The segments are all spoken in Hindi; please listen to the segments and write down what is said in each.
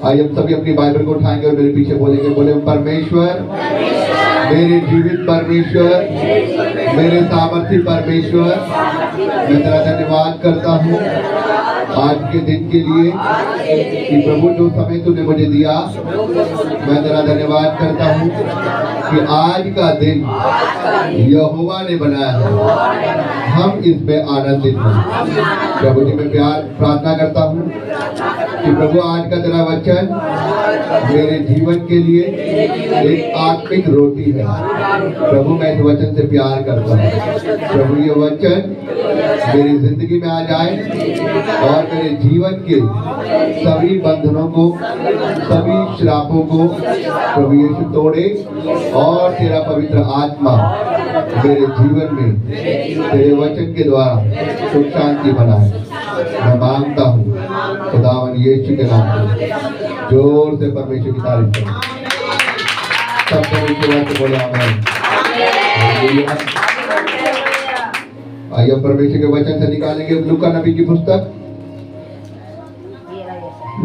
आइए हम सभी अपनी बाइबल को उठाएंगे और मेरे पीछे बोलेंगे, बोले परमेश्वर, मेरे जीवित परमेश्वर, मेरे सामर्थी परमेश्वर, मैं तेरा धन्यवाद करता हूँ आज के दिन के लिए कि प्रभु जो समय तूने मुझे दिया, मैं तेरा धन्यवाद करता हूँ कि आज का दिन यहोवा ने बनाया है, हम इसमें आनंदित हैं। प्रभु जी मैं प्यार प्रार्थना करता हूँ कि प्रभु आज का तेरा वचन मेरे जीवन के लिए एक आत्मिक रोटी है। प्रभु मैं इस वचन से प्यार करता हूँ। प्रभु ये वचन मेरी जिंदगी में आ जाए और मेरे जीवन के सभी बंधनों को, सभी श्रापों को प्रभु यीशु तोड़े और तेरा पवित्र आत्मा मेरे जीवन में तेरे वचन के द्वारा सुख शांति बनाए। मैं मांगता हूँ खुदावन यीशु के नाम में। जोर से परमेश्वर की तारीफ करें। सब परमेश्वर से बोले आमीन। आइए परमेश्वर के वचन से निकालेंगे लूका नबी की पुस्तक,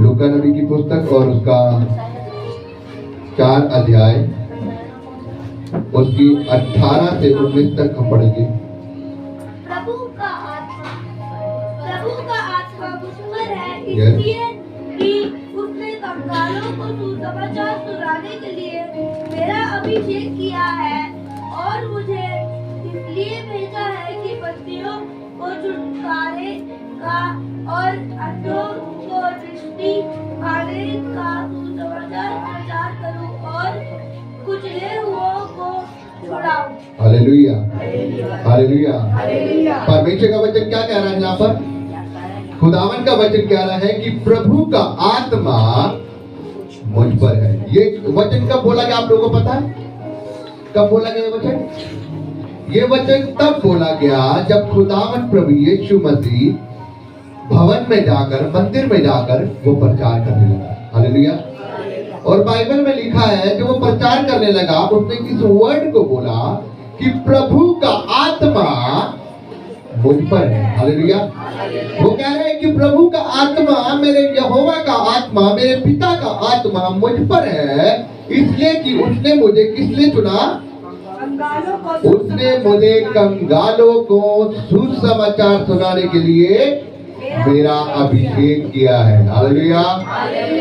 लूका नबी की पुस्तक और उसका 4 अध्याय, उसकी 18 से 19 तक हम पढ़ेंगे। प्रभु का आत्मा मुझ पर है, इसलिए कि उसने कंगालों को सुसमाचार सुनाने के लिए मेरा अभिषेक किया है और मुझे इसलिए भेजा है कि बंदियों को छुटकारे का और अंधों को दृष्टि पाने का सुसमाचार प्रचार करूं और कुचले हुओं को छुड़ाऊं। Hallelujah, hallelujah. परमेश्वर का वचन क्या कह रहा है यहाँ पर? खुदावन का वचन कह रहा है कि प्रभु का आत्मा मुझ पर है। ये वचन कब बोला गया आप लोगों को पता है? कब बोला गया ये वचन? ये वचन तब बोला गया जब खुदावन प्रभु यीशु मसीह भवन में जाकर, मंदिर में जाकर वो प्रचार करने लगा। हालेलुया। और बाइबल में लिखा है जो वो प्रचार करने लगा उसने किस वर्ड को बोला कि प्रभु का आत्मा मुझ पर है। हालेलुया। वो कह रहे हैं कि प्रभु का आत्मा, मेरे यहोवा का आत्मा, मेरे पिता का आत्मा मुझ पर है, इसलिए कि उसने मुझे किस लिए चुना? उसने मुझे कंगालों को सुसमाचार सुनाने के लिए मेरा अभिषेक किया है। Hallelujah,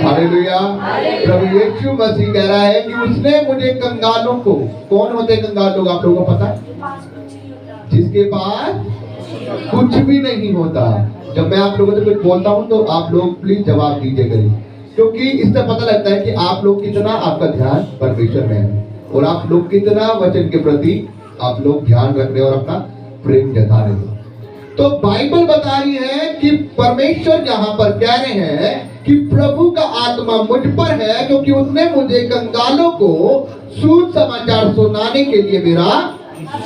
hallelujah. प्रभु यीशु मसीह कह रहा है कि उसने मुझे कंगालों को, कौन होते कंगाल लोग आप लोगों को पता है? जिसके पास कुछ भी नहीं होता। जब मैं आप लोगों से कुछ बोलता हूं तो आप लोग प्लीज जवाब दीजिए करें, क्योंकि इससे पता लगता है कि आप लोग कितना, आपका ध्यान परमेश्वर में है और आप लोग कितना वचन के प्रति आप लोग ध्यान रख रहे और अपना प्रेम जता रहे हो। तो बाइबल बता रही है कि परमेश्वर यहाँ पर कह रहे हैं कि प्रभु का आत्मा मुझ पर है क्योंकि उसने मुझे कंगालों को सुसमाचार सुनाने के लिए मेरा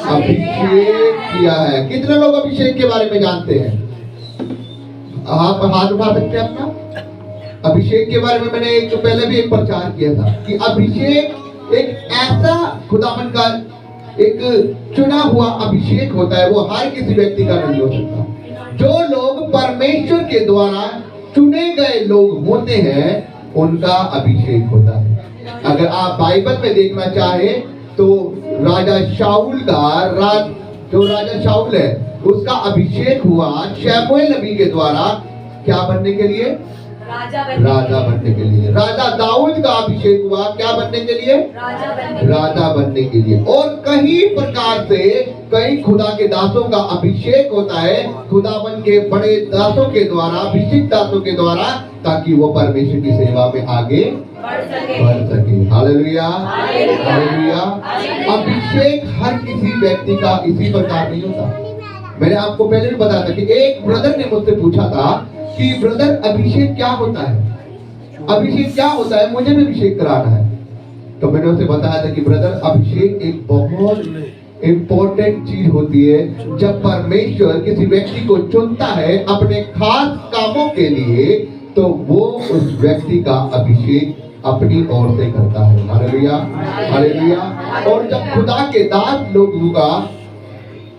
अभिषेक किया है। कितने लोग अभिषेक के बारे में जानते हैं? आप हाथ उठा सकते हैं अपना। अभिषेक के बारे में मैंने एक पहले भी एक प्रचार किया था कि अभिषेक एक ऐसा खुदावन का एक चुना हुआ अभिषेक होता है, वो हर किसी व्यक्ति का नहीं हो सकता। जो लोग परमेश्वर के द्वारा चुने गए लोग होते हैं उनका अभिषेक होता है। अगर आप बाइबल में देखना चाहें तो राजा शाऊल का जो राजा शाऊल है उसका अभिषेक हुआ शमूएल नबी के द्वारा क्या बनने के लिए? राजा बनने के लिए। राजा दाऊद का अभिषेक हुआ क्या बनने के लिए? राजा बनने के लिए। और कई प्रकार से कई खुदा के दासों का अभिषेक होता है खुदावन के बड़े दासों के द्वारा, अभिषेक दासों के द्वारा, ताकि वो परमेश्वर की सेवा में आगे बढ़ सके। Hallelujah, hallelujah. अभिषेक हर किसी व्यक्ति का इसी प्रकार नहीं होता। मैंने आपको पहले भी बताया था कि एक ब्रदर ने मुझसे पूछा था कि ब्रदर अभिषेक क्या होता है? अभिषेक क्या होता है? मुझे भी अभिषेक कराना है। तो मैंने उसे बताया था कि ब्रदर अभिषेक एक बहुत इंपॉर्टेंट चीज होती है। जब परमेश्वर किसी व्यक्ति को चुनता है अपने खास कामों के लिए तो वो उस व्यक्ति का अभिषेक अपनी ओर से करता है। Hallelujah, hallelujah. और जब खुदा के दास लोगों का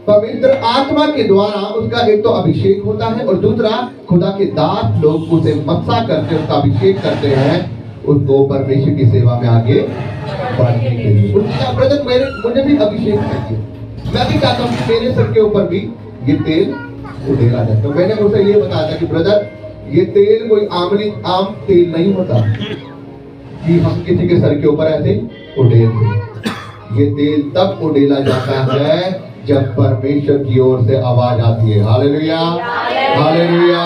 पवित्र आत्मा के द्वारा उसका एक तो अभिषेक होता है और दूसरा खुदा के दास लोग उसे मस्सा करके उसका अभिषेक करते हैं उसको परमेश्वर की सेवा में आगे बढ़ने के लिए। उसका ब्रदर मुझे भी अभिषेक चाहिए, मैं भी चाहता हूँ कि मेरे सर के ऊपर भी ये तेल उड़ेला जाए। तो मैंने उसे ये बताया था कि ब्रदर ये तेल कोई आम तेल नहीं होता कि हम किसी के सर के ऊपर ऐसे उड़ेल दें। ये तेल तब उड़ेला जाता है जब परमेश्वर की ओर से आवाज आती है। Hallelujah, hallelujah.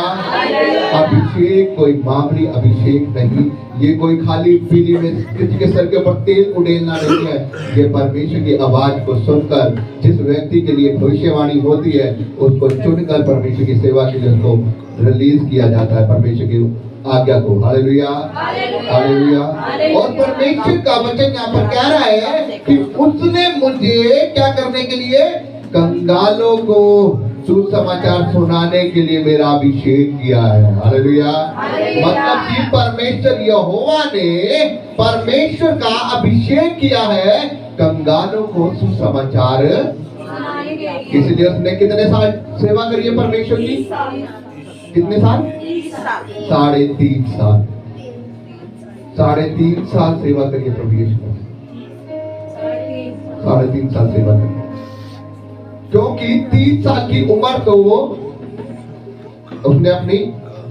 अभिषेक कोई मामूली अभिषेक नहीं, ये कोई खाली पीली में किसी के सर के ऊपर तेल उड़ेलना नहीं है। ये परमेश्वर की आवाज को सुनकर जिस व्यक्ति के लिए भविष्यवाणी होती है उसको चुनकर परमेश्वर की सेवा के लिए उसको रिलीज किया जाता है परमेश्वर की आज्ञा को। Hallelujah, hallelujah. और परमेश्वर का वचन यहाँ पर कह रहा है कि उसने मुझे क्या करने के लिए, कंगालों को सुसमाचार सुनाने के लिए मेरा अभिषेक किया है। हालेलुया। मतलब कि परमेश्वर यहोवा ने परमेश्वर का अभिषेक किया है कंगालों को सुसमाचार, इसलिए उसने कितने साल सेवा करी है परमेश्वर की? कितने साल? 3.5 साल। 3.5 साल सेवा करी है प्रभु यीशु ने। 3.5 साल सेवा करी, क्योंकि 30 साल की उम्र तो वो उसने अपनी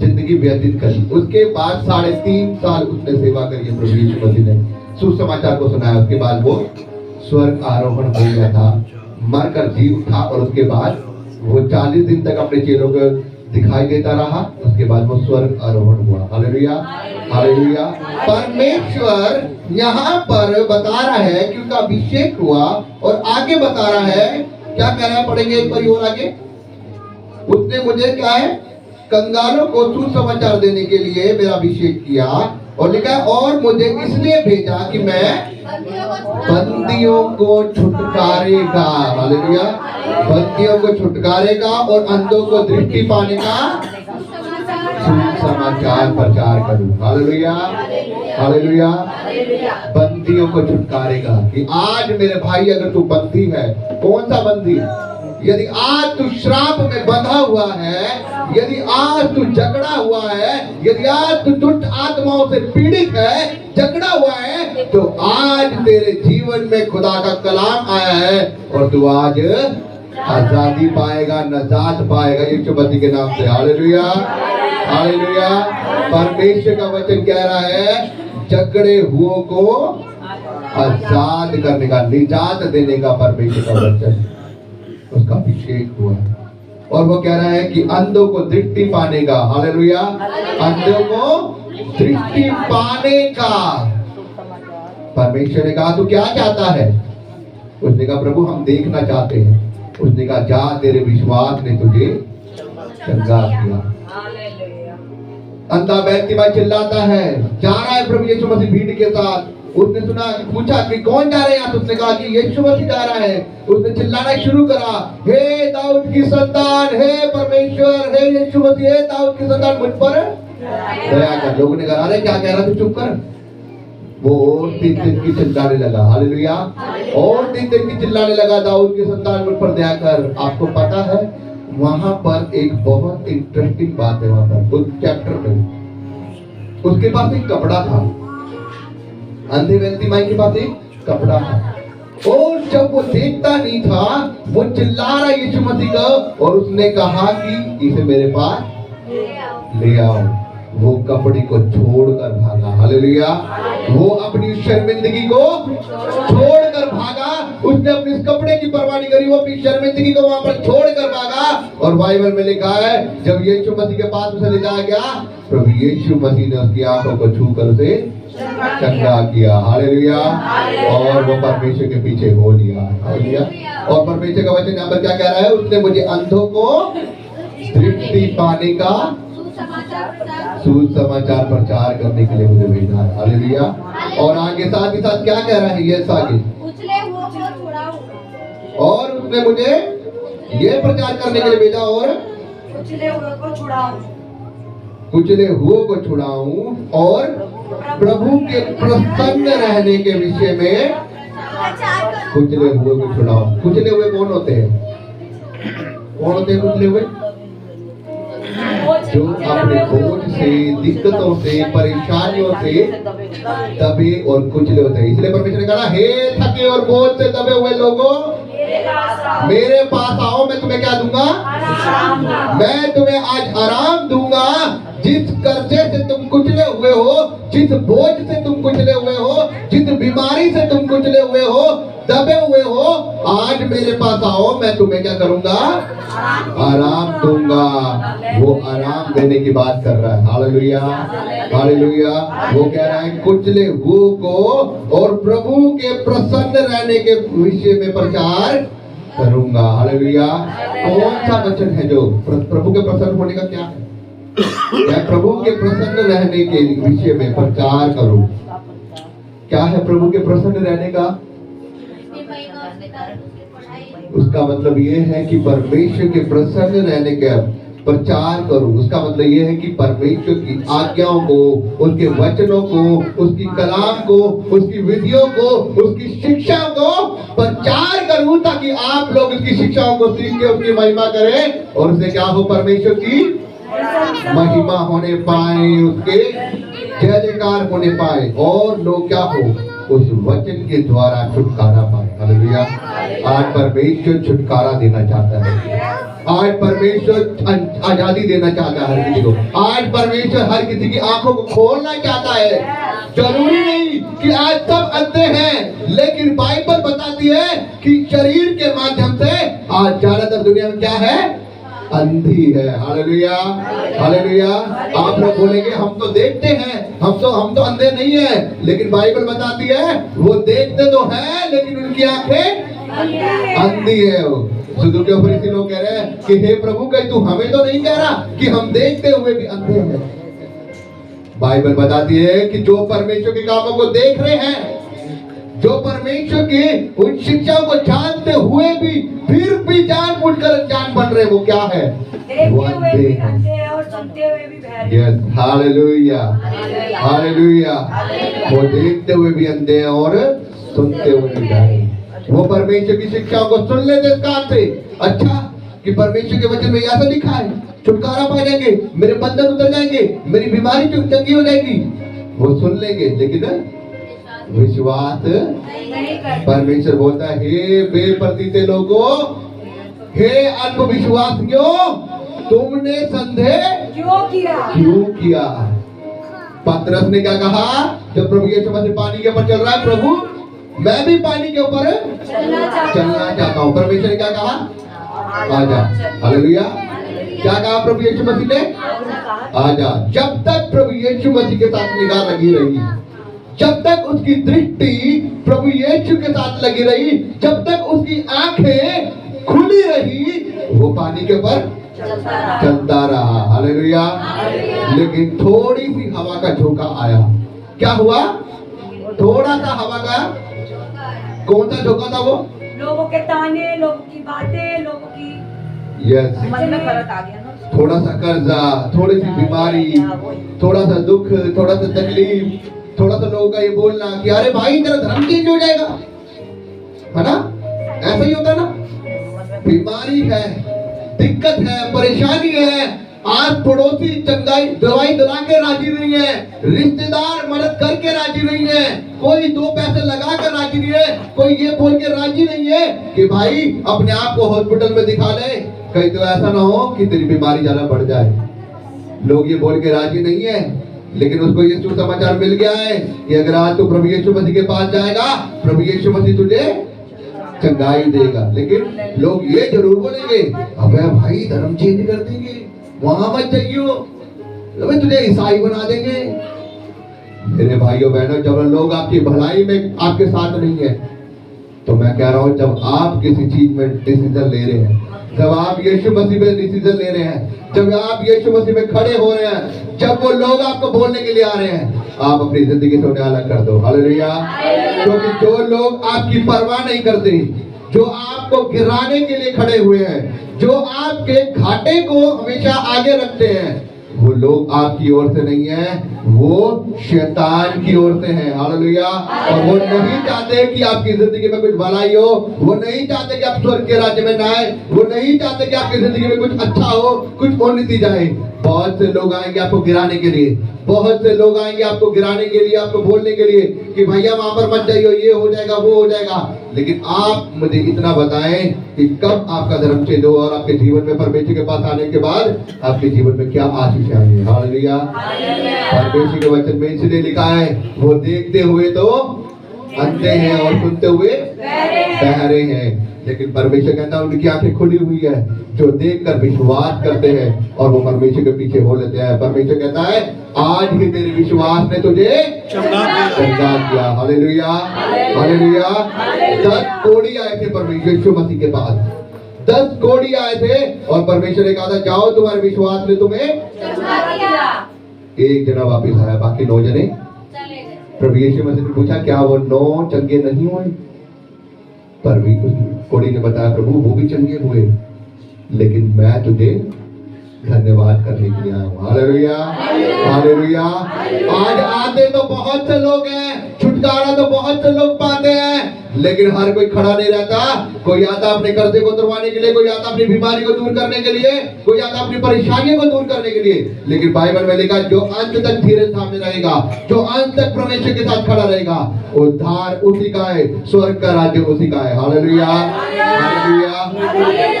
जिंदगी व्यतीत करी। उसके बाद 3.5 साल उसने सेवा करी है प्रभु यीशु मसीह ने, सुसमाचार को सुनाया। उसके बाद वो स्वर्ग आरोहण हो गया था, मरकर जी उठा और उसके बाद वो 40 दिन तक अपने चेलों को दिखाई देता रहा। उसके बाद वो स्वर्ग आरोहण हुआ। Hallelujah, hallelujah. परमेश्वर यहाँ पर बता रहा है कि उनका अभिषेक हुआ और आगे बता रहा है, क्या कह रहा है, पढ़ेंगे एक बार और आगे। उसने मुझे क्या है, कंगालों को सुसमाचार देने के लिए मेरा अभिषेक किया और लिखा और मुझे इसलिए भेजा कि मैं बंदियों को छुटकारेगा। हालेलुया। बंदियों को छुटकारेगा और अंधों को दृष्टि पाने का सुसमाचार प्रचार करूं। Hallelujah, hallelujah. बंदियों को छुटकारेगा कि आज मेरे भाई अगर तू बंदी है, कौन सा बंदी? यदि आज तू श्राप में बंधा हुआ है, यदि आज तू जकड़ा हुआ है, यदि आज तू दुष्ट आत्माओं से पीड़ित है, जकड़ा हुआ है, तो आज तेरे जीवन में खुदा का कलाम आया है और तू आज आजादी पाएगा, नजात पाएगा यीशु मसीह के नाम से। Hallelujah, hallelujah. परमेश्वर का वचन कह रहा है जकड़े हुओं को आजाद करने का, निजात देने का परमेश्वर का वचन, उसका अभिषेक हुआ। और वो कह रहा है कि अंधों को दृष्टि पाने का। हालेलुया। अंधों को दृष्टि पाने का। परमेश्वर ने कहा तू क्या चाहता है? उसने कहा प्रभु हम देखना चाहते हैं। उसने कहा जा, तेरे विश्वास ने तुझे चंगा किया। अंधा बैठती चिल्लाता है, जा रहा है प्रभु यीशु मसीह भीड़ के साथ। उसने सुना, पूछा कि कौन जा रहे हैं यहाँ? उसने कहा कि यीशु मसीह जा रहा है। उसने चिल्लाना शुरू करा, हे दाऊद की संतान, हे परमेश्वर, हे यीशु मसीह, हे दाऊद की संतान मुझ पर दया कर। लोगों ने कहा अरे क्या कह रहा तू, चुप कर। वो और 3 दिन की चिल्लाने लगा। हालेलुया। और 3 दिन की चिल्लाने लगा, दाऊद की संतान मुझ पर दया कर। आपको पता है वहां पर एक बहुत इंटरेस्टिंग बात है। वहां पर उस चैप्टर में उसके पास एक कपड़ा था, अंधे व्यक्ति माई के पास एक कपड़ा था। और जब वो देखता नहीं था, वो चिल्ला रहा यीशु मसीह का, और उसने कहा कि इसे मेरे पास ले आओ। वो कपड़े को छोड़कर भागा। हालेलुया। वो अपनी शर्मिंदगी को छोड़कर भागा। उसने अपने इस कपड़े की परवाह नहीं करी, वो अपनी शर्मिंदगी को वहां पर छोड़कर भागा। और बाइबल में लिखा है जब यीशु मसीह के पास उसे ले जाया गया, प्रभु यीशु मसीह ने उसकी आंखों को छूकर उसे चंगा किया। हालेलुया। और वो परमेश्वर के पीछे हो लिया। हालेलुया। और परमेश्वर का वचन यहाँ पर क्या कह रहा है? उसने मुझे अंधों को दृष्टि पाने का सुसमाचार प्रचार करने के लिए मुझे भेजा है। हालेलुया। और आगे साथ ही साथ क्या कह रहा है? ये आगे, और उसने मुझे ये प्रचार करने के लिए भेजा और कुचले हुओं को छुड़ाऊं और प्रभु के प्रसन्न रहने के विषय में कुचले हुए को छुड़ाऊं। कुचले हुए कौन होते हैं? कौन होते हैं कुचले हुए? जो अपने बोझ से, दिक्कतों से, परेशानियों से दबे और कुचले होते हैं। इसलिए परमेश्वर ने कहा, हे थके और बोझ से दबे हुए लोगों, मेरे पास आओ, मैं तुम्हें क्या दूंगा? मैं तुम्हें आज आराम दूंगा। जिस कर्जे से तुम कुचले हुए हो, जिस बोझ से तुम कुचले हुए हो, जिस बीमारी से तुम कुचले हुए हो, दबे हुए हो, आज मेरे पास आओ, मैं तुम्हें क्या करूंगा? आराम दूंगा। वो आराम देने की बात कर रहा है। Hallelujah, hallelujah. वो कह रहा है कुचले हुए को और प्रभु के प्रसन्न रहने के विषय में प्रचार करूंगा। हालेलुया। कौन सा वचन है जो प्रभु के प्रसन्न होने का क्या है? मैं प्रभु के प्रसन्न रहने के विषय में प्रचार करूं। क्या है प्रभु के प्रसन्न रहने का? उसका मतलब ये है कि परमेश्वर के प्रसन्न रहने का प्रचार करूं। उसका मतलब ये है कि परमेश्वर की आज्ञाओं को, उसके वचनों को, उसकी कलाम को, उसकी विधियों को, उसकी शिक्षा को प्रचार करूं, ताकि आप लोग उसकी शिक्षाओं को सीख के उसकी महिमा करें और उससे क्या हो? परमेश्वर की महिमा होने पाए, उसके जय जयकार होने पाए और लोग क्या हो? उस वचन के द्वारा छुटकारा पाए। हालेलुया। आज परमेश्वर छुटकारा देना चाहता है। आज परमेश्वर आजादी देना चाहता है हर किसी को। आज परमेश्वर हर किसी की आंखों को खोलना चाहता है। जरूरी नहीं कि आज सब अंधे हैं, लेकिन बाइबल बताती है कि शरीर के माध्यम से आज ज्यादातर दुनिया में क्या है? अंधी है। Hallelujah, hallelujah. आप लोग बोलेंगे हम तो देखते हैं, हम तो अंधे नहीं है, लेकिन बाइबल बताती है वो देखते तो हैं लेकिन उनकी आंखें अंधी है। सुधु के ऊपर इसी लोग कह रहे हैं कि हे प्रभु, कहीं तू हमें तो नहीं कह रहा कि हम देखते हुए भी अंधे हैं? बाइबल बताती है कि जो परमेश्वर के कामों को देख रहे हैं, जो परमेश्वर की उन शिक्षाओं को जानते हुए भी फिर भी जानबूझकर अनजान बन रहे, वो क्या है? वो अंधे हैं और सुनते हुए भी बहरे। Yes, hallelujah, hallelujah. वो देखते हुए भी अंधे हैं और सुनते हुए भी बहरे। वो परमेश्वर की शिक्षाओं को सुन लेते इस कान से। अच्छा कि परमेश्वर के वचन में ऐसा लिखा है, छुटकारा पा जाएंगे, मेरे बंधन उतर जाएंगे, मेरी बीमारी चंगी हो जाएगी, वो सुन लेंगे, लेकिन विश्वास परमेश्वर बोलता है, हे बेपरतीते लोगों, हे अल्पविश्वासियों, तुमने संदेह क्यों किया? पतरस ने क्या कहा जब प्रभु यीशु मसीह पानी के ऊपर चल रहा है? प्रभु, मैं भी पानी के ऊपर चलना चाहता हूँ। परमेश्वर ने क्या कहा? आजा। हालेलुया। क्या कहा प्रभु यीशु मसीह ने? आजा। जब तक प्रभु यीशु मसीह के साथ निगाह लगी रही, जब तक उसकी दृष्टि प्रभु यीशु के साथ लगी रही, जब तक उसकी आंखें खुली रही, वो पानी के ऊपर चलता रहा। हालेलुया। लेकिन थोड़ी सी हवा का झोंका आया, क्या हुआ? थोड़ा सा हवा का, कौन सा झोंका था वो? लोगों के ताने, लोगों की बातें, लोगों की मन में फर्क आ गया ना। थोड़ा सा कर्जा, थोड़ी सी बीमारी, थोड़ा सा दुख, थोड़ा सा तकलीफ, थोड़ा सा लोगों का ये बोलना कि अरे भाई तेरा धर्म चेंज हो जाएगा, है ना? ऐसा ही होता है ना? बीमारी है, दिक्कत है, परेशानी है, आज पड़ोसी चंगाई दवाई दिला के राजी नहीं है, रिश्तेदार मदद करके राजी नहीं है, कोई दो पैसे लगा कर राजी नहीं है, कोई ये बोल के राजी नहीं है कि भाई अपने आप को हॉस्पिटल में दिखा ले, कहीं तो ऐसा ना हो कि तेरी बीमारी ज्यादा बढ़ जाए। लोग ये बोल के राजी नहीं है, लेकिन उसको ये सुसमाचार मिल गया है कि अगर आज तू प्रभु यीशु मसीह के पास जाएगा, प्रभु यीशु मसीह तुझे चंगाई देगा। लेकिन लोग ये जरूर बोलेंगे, अबे भाई धर्म चेंज कर देंगे, वहां मत जाइयो, अबे तुझे ईसाई बना देंगे। मेरे भाइयों बहनों, जब लोग आपकी भलाई में आपके साथ नहीं है, तो मैं कह रहा हूं जब आप किसी चीज में डिसीजन ले रहे हैं, जब आप यीशु मसीह में डिसीजन ले रहे हैं, जब आप यीशु मसीह में खड़े हो रहे हैं, जब वो लोग आपको बोलने के लिए आ रहे हैं, आप अपनी जिंदगी से उन्हें अलग कर दो। हालेलुया। क्योंकि जो लोग आपकी परवाह नहीं करते, जो आपको गिराने के लिए खड़े हुए हैं, जो आपके घाटे को हमेशा आगे रखते हैं, वो लोग आपकी ओर से नहीं है, वो शैतान की ओर से हैं। हालेलुया। और वो नहीं चाहते कि आपकी जिंदगी में कुछ भलाई हो, वो नहीं चाहते कि आप स्वर्ग के राज्य में जाए, वो नहीं चाहते कि आपकी जिंदगी में कुछ अच्छा हो, कुछ उन्नति जाए। बहुत से लोग आएंगे आपको गिराने के लिए, बहुत से लोग आएंगे आपको गिराने के लिए, आपको बोलने के लिए कि भैया वहां पर मत जाइए, ये हो जाएगा वो हो जाएगा। लेकिन आप मुझे इतना बताएं कि कब आपका धर्म चेंज हो और आपके जीवन में परमेश्वर के पास आने के बाद आपके जीवन में क्या आशीष आएंगे। हालेलुया। परमेश्वर के वचन में इसलिए लिखा है, वो देखते हुए तो अंधे हैं और सुनते हुए बहरे हैं, लेकिन परमेश्वर कहता है उनकी आंखें खुली हुई है जो देखकर विश्वास करते हैं और वो परमेश्वर के पीछे हो लेते हैं। परमेश्वर कहता है आज ही तेरे विश्वास ने तुझे चमका दिया। Hallelujah, hallelujah. 10 कोढ़ी आए थे परमेश्वर यीशु मसीह के पास, 10 कोढ़ी आए थे और परमेश्वर ने कहा था जाओ तुम्हारे विश्वास ने तुम्हें चमका दिया। एक जना वापिस आया, बाकी 9 जने प्रभु यीशु मसीह ने पूछा क्या वो 9 चंगे नहीं हुए? पर भी कोड़ी ने बताया प्रभु वो भी चंगे हुए, लेकिन मैं तुझे धन्यवाद करने के लिए आया हूं। Hallelujah, hallelujah. आज आते तो बहुत से लोग हैं, छुटकारा तो बहुत से लोग पाते हैं, लेकिन हर कोई खड़ा नहीं रहता। कोई आता अपने कर्जे को उतरवाने के लिए, कोई आता अपनी बीमारी को दूर करने के लिए, कोई आता अपनी परेशानियों को दूर करने के लिए। लेकिन बाइबल में लिखा जो अंत तक धीरे सामने रहेगा, जो अंत तक परमेश्वर के साथ खड़ा रहेगा, उद्धार उसी का है, स्वर्ग का राज्य उसी का है। Hallelujah, hallelujah.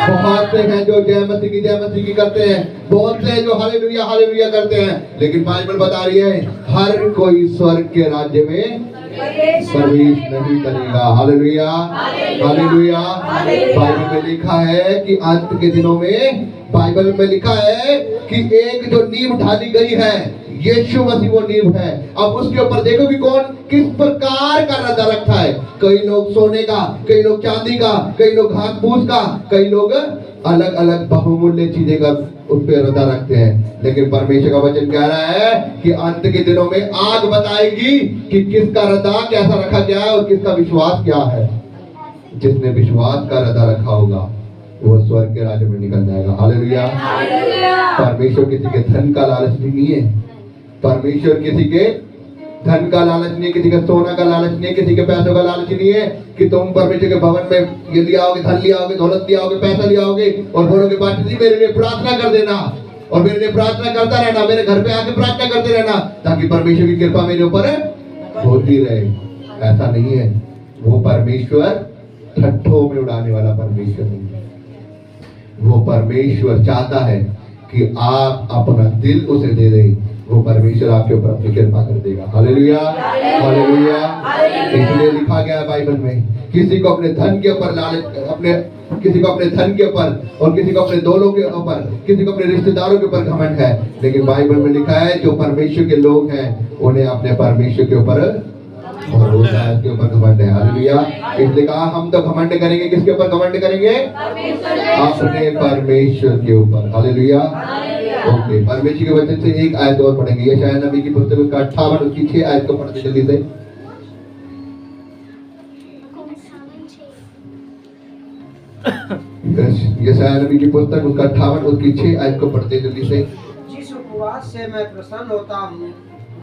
बहुत से हैं जो जय मसीह की करते हैं, बहुत से हैं जो हालेलुया हालेलुया करते हैं, लेकिन बाइबल बता रही है हर कोई स्वर्ग के राज्य में प्रवेश नहीं करेगा। Hallelujah, hallelujah. बाइबल में लिखा है कि अंत के दिनों में, बाइबल में लिखा है कि एक जो नींव ढाली गई है, यीशु मसीह वो नींव है। अब उसके ऊपर देखो कि कौन किस प्रकार का रदा रखा है। कई लोग सोने का, कई लोग चांदी का, कई लोग घास फूस का, कई लोग अलग अलग बहुमूल्य चीजें का उस पे रदा रखते हैं। लेकिन परमेश्वर का वचन कह रहा है कि अंत के दिनों में आग बताएगी कि किसका रदा कैसा रखा गया है और किसका विश्वास क्या है। जिसने विश्वास का रदा रखा होगा वो स्वर्ग के राज्य में निकल जाएगा। हालेलुया। परमेश्वर किसी के धन का लालच नहीं है, परमेश्वर किसी के धन का लालच नहीं है, किसी का सोना का लालच नहीं है, किसी के पैसों का लालच नहीं है कि तुम परमेश्वर के भवन में ये लिया आओगे, धन लिया आओगे, दौलत लिया आओगे, पैसा लिया आओगे और बोलोगे पास्टर जी मेरे लिए प्रार्थना कर देना और मेरे लिए प्रार्थना करता रहना, मेरे घर पे आके प्रार्थना करते रहना ताकि परमेश्वर की कृपा मेरे ऊपर होती रहे। ऐसा नहीं है। वो परमेश्वर ठट्ठों में उड़ाने वाला परमेश्वर नहीं है। वो परमेश्वर चाहता है कि आप अपना दिल उसे दे दें, वो परमेश्वर आपके ऊपर अपनी कृपा कर देगा। Hallelujah, hallelujah. इसलिए लिखा गया है बाइबल में, किसी को अपने धन के ऊपर लालच, किसी को अपने धन के ऊपर और किसी को अपने दौलों के ऊपर, किसी को अपने रिश्तेदारों के ऊपर घमंड है, लेकिन बाइबल में लिखा है जो परमेश्वर के लोग हैं उन्हें अपने परमेश्वर के ऊपर भरोसा है, उसके ऊपर घमंड है। हालेलुया। इसलिए कहा हम तो घमंड करेंगे, किसके ऊपर घमंड करेंगे? अपने परमेश्वर के ऊपर। हालेलुया। ओके, परमेश्वर के वचन से एक आयत और पढ़ेंगे, यशायाह नबी की पुस्तक उसका 58 उसकी 6 आयत को पढ़ते जल्दी से। यशायाह नबी की पुस्तक उसका 58 उसकी 6 आयत को पढ़ते जल्दी से। जिस उपवास से मैं प्रसन्न होता हूँ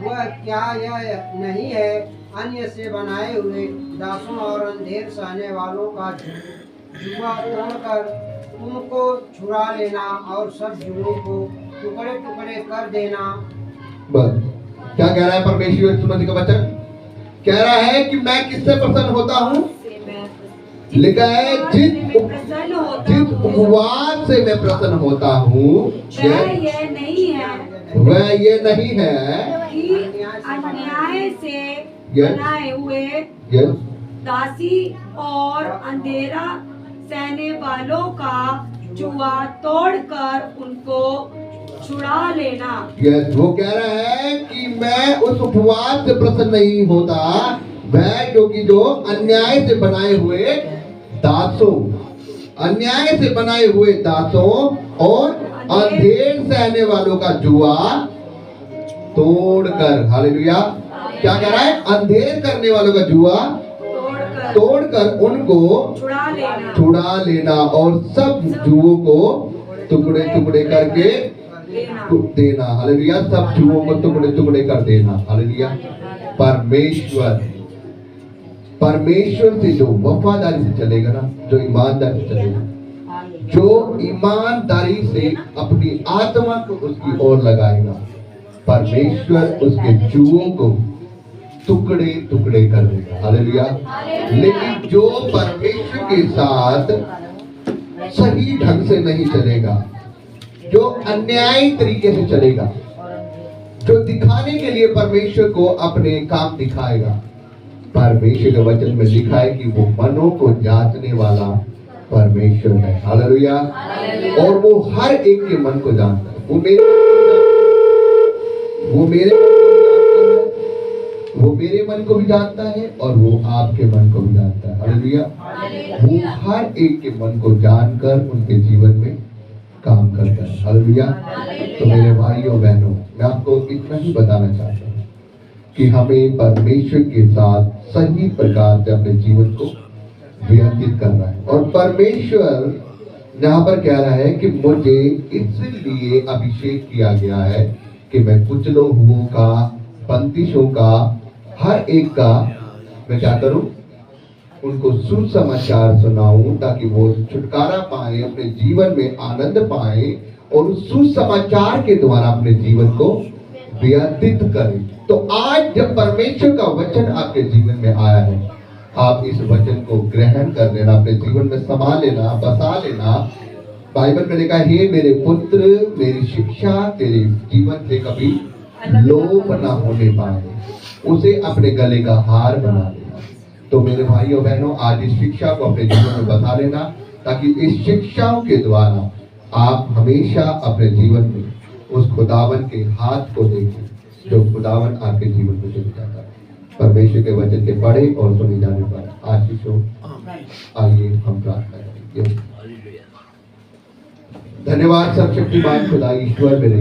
वह क्या यह नहीं है अन्य से बनाए हुए दासों और अंधेर सहने वालों का जुआ तोड़कर तुमको छुड़ा लेना और सब जुओं को टुकड़े टुकड़े कर देना। बस क्या कह रहा है परमेश्वर सुनने का वचन? कह रहा है कि मैं किससे प्रसन्न होता हूँ? लिखा है जिस उपवास से मैं प्रसन्न होता हूँ वह ये नहीं है कि अन्याय से बनाए हुए दासी और अंधेरा सहने वालों का जुआ तोड़कर उनको छुड़ा लेना। वो कह रहा है कि मैं उस उपवास से प्रसन्न नहीं होता, वह क्योंकि जो अन्याय से बनाए हुए दासों, अन्याय से बनाए हुए दासों और अंधेर सहने वालों का जुआ तोड़कर, हालेलुया, क्या कह रहा है? अंधेर करने वालों का जुआ तोड़कर उनको छुड़ा लेना और सब जुओं को टुकड़े टुकड़े करके देना। हालेलुया। सब जुओं को टुकड़े टुकड़े कर देना। हालेलुया। परमेश्वर से जो वफादारी से चलेगा ना, जो ईमानदारी से चलेगा, जो ईमानदारी से अपनी आत्मा को उसकी ओर लगाएगा, परमेश्वर उसके जुओं को टुकड़े टुकड़े कर देगा। हालेलुया। लेकिन जो परमेश्वर के साथ सही ढंग से नहीं चलेगा, जो अन्यायी तरीके से चलेगा, जो दिखाने के लिए परमेश्वर को अपने काम दिखाएगा, परमेश्वर के वचन में लिखा है कि वो मनों को जांचने वाला परमेश्वर है। हालेलुया। और वो हर एक के मन को जानता है। वो मेरे मन को भी जानता है और वो आपके मन को भी जानता है। हालेलुया। वो हर एक के मन को जानकर उनके जीवन में काम करता है। हालेलुया। तो मेरे भाइयों बहनों, मैं आपको इतना ही बताना चाहता हूँ कि हमें परमेश्वर के साथ सही प्रकार से अपने जीवन को व्यतीत करना है। और परमेश्वर यहाँ पर कह रहा है कि मुझे इसलिए अभिषेक किया गया है कि मैं कुछ लोगों का, बंदिशों का, हर एक का मैं क्या करूं, उनको सुसमाचार सुनाऊं ताकि वो छुटकारा पाए, अपने जीवन में आनंद पाए और उस सुसमाचार के द्वारा अपने जीवन को व्यतीत करें। तो आज जब परमेश्वर का वचन आपके जीवन में आया है, आप इस वचन को ग्रहण कर लेना, अपने जीवन में समा लेना, बसा लेना। बाइबल में लिखा है, हे मेरे पुत्र, मेरी शिक्षा तेरे जीवन से कभी लोप ना होने पाए, उसे अपने गले का हार बना लेना। तो मेरे भाइयों बहनों, आज इस शिक्षा को अपने जीवन में बसा लेना ताकि इस शिक्षाओं के द्वारा आप हमेशा अपने जीवन में उस खुदावन के हाथ को देखें जो खुदावन आपके जीवन में चल जाता है। परमेश्वर के वचन के पढ़े और सुने जाने पर आशीष हो। आइए हम प्रार्थना करेंगे। धन्यवाद सर्वशक्तिमान खुदा ईश्वर मेरे